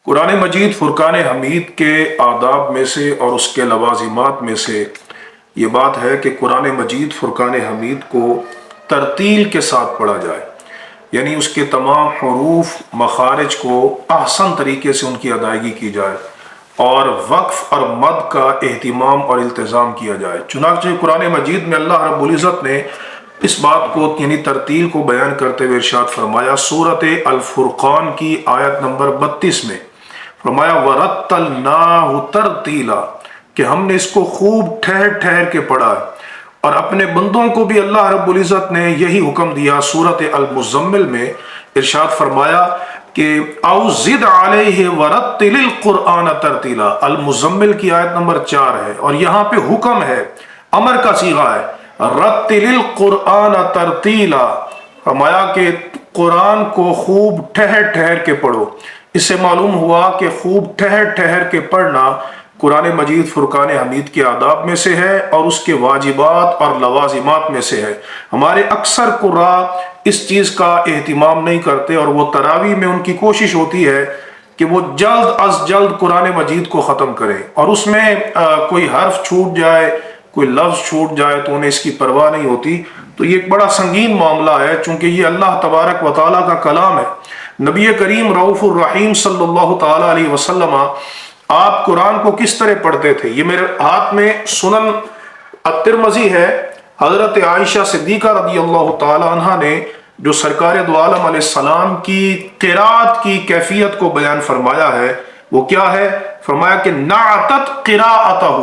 قرآن مجید فرقان حمید کے آداب میں سے اور اس کے لوازمات میں سے یہ بات ہے کہ قرآن مجید فرقان حمید کو ترتیل کے ساتھ پڑھا جائے، یعنی اس کے تمام حروف مخارج کو احسن طریقے سے ان کی ادائیگی کی جائے اور وقف اور مد کا اہتمام اور التزام کیا جائے۔ چنانچہ قرآن مجید میں اللہ رب العزت نے اس بات کو یعنی ترتیل کو بیان کرتے ہوئے ارشاد فرمایا سورۃ الفرقان کی آیت نمبر 32 میں فرمایا وَرَتَّلْنَاهُ تَرْتِيلًا کہ ہم نے اس کو خوب ٹھہر ٹھہر کے پڑھا ہے۔ اور اپنے بندوں کو بھی اللہ رب العزت نے یہی حکم دیا۔ سورۃ المزمل میں ارشاد فرمایا کہ او زد علیہ ورتل القرآن ترتیلا، المزمل کی آیت نمبر 4 ہے، اور یہاں پہ حکم ہے، امر کا صیغہ ہے، رتل القرآن ترتیلا، فرمایا کہ قرآن کو خوب ٹھہر ٹھہر کے پڑھو۔ اس سے معلوم ہوا کہ خوب ٹھہر ٹھہر کے پڑھنا قرآن مجید فرقان حمید کے آداب میں سے ہے اور اس کے واجبات اور لوازمات میں سے ہے۔ ہمارے اکثر قراء اس چیز کا اہتمام نہیں کرتے، اور وہ تراویح میں ان کی کوشش ہوتی ہے کہ وہ جلد از جلد قرآن مجید کو ختم کریں، اور اس میں کوئی حرف چھوٹ جائے، کوئی لفظ چھوٹ جائے تو انہیں اس کی پرواہ نہیں ہوتی۔ تو یہ ایک بڑا سنگین معاملہ ہے، چونکہ یہ اللہ تبارک و تعالیٰ کا کلام ہے۔ نبی کریم رؤوف الرحیم صلی اللہ تعالیٰ علیہ وسلم آپ قرآن کو کس طرح پڑھتے تھے؟ یہ میرے ہاتھ میں سنن الترمذی ہے، حضرت عائشہ صدیقہ رضی اللہ تعالیٰ عنہ نے جو سرکار دو عالم علیہ السلام کی قرات کی کیفیت کو بیان فرمایا ہے، وہ کیا ہے؟ فرمایا کہ نعتت قراءتہ،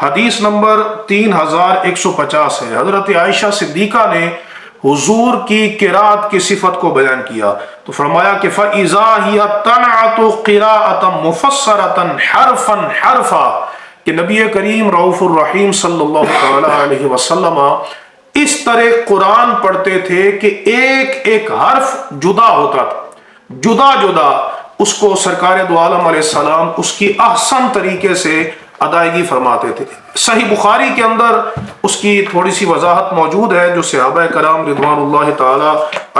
حدیث نمبر 3150 ہے۔ حضرت عائشہ صدیقہ نے حضور کی قرات کی صفت کو بیان کیا تو فرمایا کہ فَإِذَا هِيَ تَنْعَتُ قِرَاءَةً مُفَسَّرَةً حَرْفًا حَرْفًا کہ نبی کریم رؤوف الرحیم صلی اللہ تعالی علیہ وسلم اس طرح قرآن پڑھتے تھے کہ ایک ایک حرف جدا ہوتا تھا، جدا جدا اس کو سرکار دو عالم علیہ السلام اس کی احسن طریقے سے ادائیگی فرماتے تھے۔ صحیح بخاری کے اندر اس کی تھوڑی سی وضاحت موجود ہے جو صحابہ کرام رضوان اللہ تعالی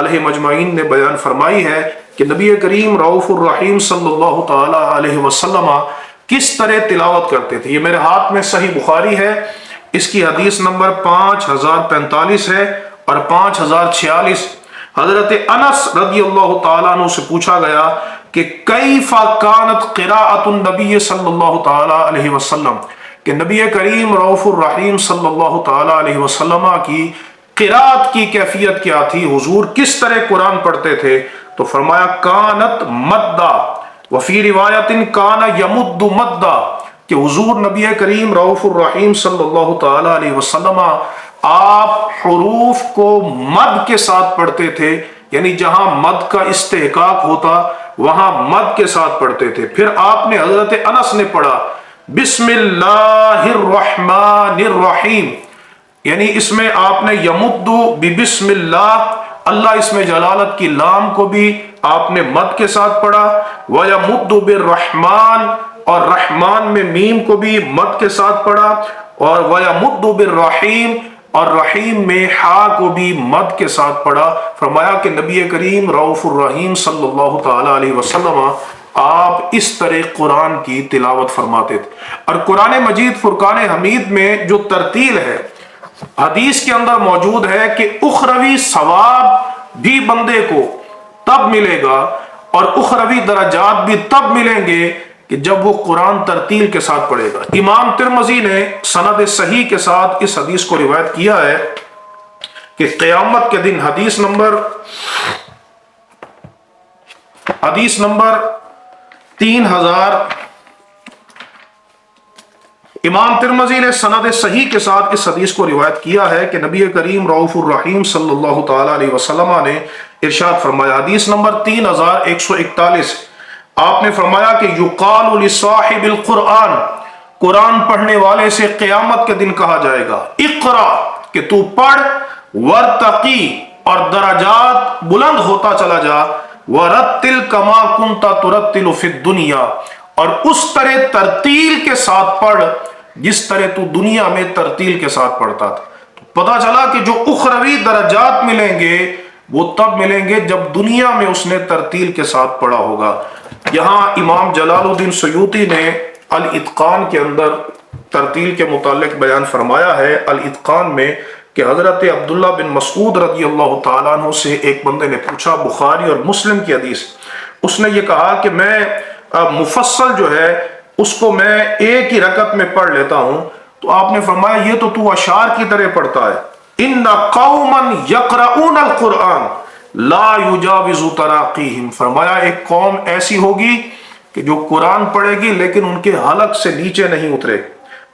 علیہ مجمعین نے بیان فرمائی ہے کہ نبی کریم رؤوف الرحیم صلی اللہ تعالی علیہ وسلم کس طرح تلاوت کرتے تھے۔ یہ میرے ہاتھ میں صحیح بخاری ہے، اس کی حدیث نمبر 5045 ہے اور 5046۔ حضرت انس رضی اللہ تعالیٰ عنہ سے پوچھا گیا کہ کیف کانت قراءۃ النبی صلی اللہ تعالیٰ علیہ وسلم کہ نبی کریم رؤوف الرحیم صلی اللہ تعالیٰ علیہ وسلم کی قراءت کی کیفیت کیا تھی، حضور کس طرح قرآن پڑھتے تھے؟ تو فرمایا کانت مدہ، وفی روایت کان یمد مدہ کہ حضور نبی کریم رؤوف الرحیم صلی اللہ تعالیٰ علیہ وسلم آپ حروف کو مد کے ساتھ پڑھتے تھے، یعنی جہاں مد کا استحقاق ہوتا وہاں مد کے ساتھ پڑھتے تھے۔ پھر آپ نے حضرت انس نے پڑھا بسم اللہ الرحمن الرحیم، یعنی اس میں آپ نے یمدو بسم اللہ، اللہ اس میں جلالت کی لام کو بھی آپ نے مد کے ساتھ پڑھا، وَيَمُدُّ بِالرَّحْمَانِ اور رحمان میں میم کو بھی مد کے ساتھ پڑھا، اور وَيَمُدُّ بِالرَّحِيمِ اور رحیم میں ہا کو بھی مد کے ساتھ پڑھا۔ فرمایا کہ نبی کریم رؤوف الرحیم صلی اللہ تعالی علیہ وسلم آپ اس طرح قرآن کی تلاوت فرماتے تھے۔ اور قرآن مجید فرقان حمید میں جو ترتیل ہے حدیث کے اندر موجود ہے کہ اخروی ثواب بھی بندے کو تب ملے گا اور اخروی درجات بھی تب ملیں گے کہ جب وہ قرآن ترتیل کے ساتھ پڑھے گا۔ امام ترمذی نے سند صحیح کے ساتھ اس حدیث کو روایت کیا ہے کہ قیامت کے دن حدیث نمبر 3000 امام ترمذی نے سند صحیح کے ساتھ اس حدیث کو روایت کیا ہے کہ نبی کریم رؤوف الرحیم صلی اللہ تعالی علیہ وسلم نے ارشاد فرمایا، حدیث نمبر 3141، آپ نے فرمایا کہ یقال لصاحب القرآن، قرآن پڑھنے والے سے قیامت کے دن کہا جائے گا اقرا کہ تو پڑھ، ورتقی اور درجات بلند ہوتا چلا جا، ورتل کما کنت ترتل فی الدنیا اور اس طرح ترتیل کے ساتھ پڑھ جس طرح تو دنیا میں ترتیل کے ساتھ پڑھتا تھا۔ پتا چلا کہ جو اخروی درجات ملیں گے وہ تب ملیں گے جب دنیا میں اس نے ترتیل کے ساتھ پڑھا ہوگا۔ یہاں امام جلال الدین سیوطی نے الاتقان کے اندر ترتیل کے متعلق بیان فرمایا ہے، الاتقان میں، کہ حضرت عبداللہ بن مسعود رضی اللہ تعالیٰ عنہ سے ایک بندے نے پوچھا، بخاری اور مسلم کی حدیث، اس نے یہ کہا کہ میں مفصل جو ہے اس کو میں ایک ہی رکعت میں پڑھ لیتا ہوں، تو آپ نے فرمایا یہ تو اشعار کی طرح پڑھتا ہے، ان قوما یقرؤون القرآن لا یجاوز تراقیہم، فرمایا ایک قوم ایسی ہوگی کہ جو قرآن پڑھے گی لیکن ان کے حلق سے نیچے نہیں اترے،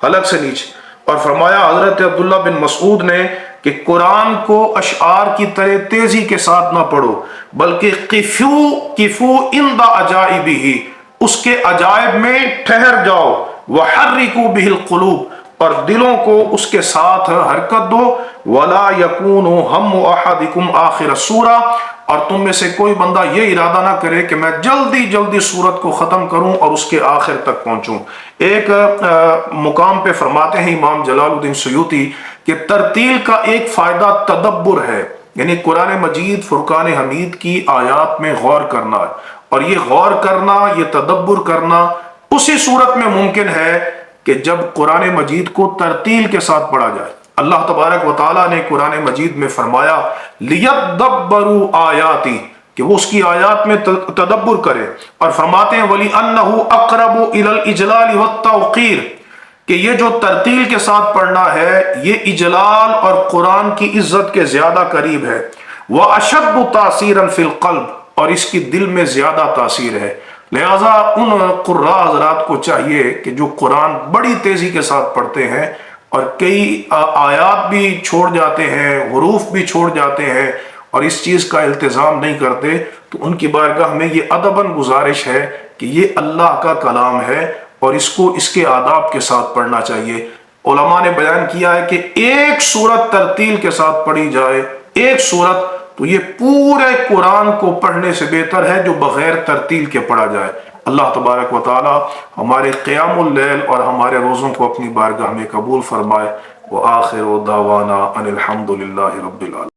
حلق سے نیچے۔ اور فرمایا حضرت عبداللہ بن مسعود نے کہ قرآن کو اشعار کی طرح تیزی کے ساتھ نہ پڑھو، بلکہ قفو عند عجائبہ، اس کے عجائب میں ٹھہر جاؤ، وحرکوا بہ القلوب، اور دلوں کو اس کے ساتھ حرکت دو، ولا یکون ہم احدکم آخر السورہ، اور تم میں سے کوئی بندہ یہ ارادہ نہ کرے کہ میں جلدی جلدی سورت کو ختم کروں اور اس کے آخر تک پہنچوں۔ ایک مقام پہ فرماتے ہیں امام جلال الدین سیوطی کہ ترتیل کا ایک فائدہ تدبر ہے، یعنی قرآن مجید فرقان حمید کی آیات میں غور کرنا ہے، اور یہ غور کرنا، یہ تدبر کرنا اسی صورت میں ممکن ہے کہ جب قرآن مجید کو ترتیل کے ساتھ پڑھا جائے۔ اللہ تبارک و تعالیٰ نے قرآن مجید میں فرمایا لِيَدَّبَّرُوا آیاتی، کہ وہ اس کی آیات میں تدبر کرے، اور فرماتے ہیں وَلِأَنَّهُ أَقْرَبُ إِلَى الْإِجْلَالِ وَالتَّوْقِيرِ، کہ یہ جو ترتیل کے ساتھ پڑھنا ہے یہ اجلال اور قرآن کی عزت کے زیادہ قریب ہے، وَأَشَدُّ تَأْثِيرًا فِي الْقَلْبِ، اور اس کی دل میں زیادہ تاثیر ہے۔ لہٰذا ان قراء حضرات کو چاہیے کہ جو قرآن بڑی تیزی کے ساتھ پڑھتے ہیں اور کئی آیات بھی چھوڑ جاتے ہیں، حروف بھی چھوڑ جاتے ہیں اور اس چیز کا التزام نہیں کرتے، تو ان کی بارگاہ میں یہ ادباً گزارش ہے کہ یہ اللہ کا کلام ہے اور اس کو اس کے آداب کے ساتھ پڑھنا چاہیے۔ علماء نے بیان کیا ہے کہ ایک سورت ترتیل کے ساتھ پڑھی جائے، ایک سورت، تو یہ پورے قرآن کو پڑھنے سے بہتر ہے جو بغیر ترتیل کے پڑھا جائے۔ اللہ تبارک و تعالی ہمارے قیام اللیل اور ہمارے روزوں کو اپنی بارگاہ میں قبول فرمائے۔ وآخر دعوانا ان الحمد للہ رب العالمین۔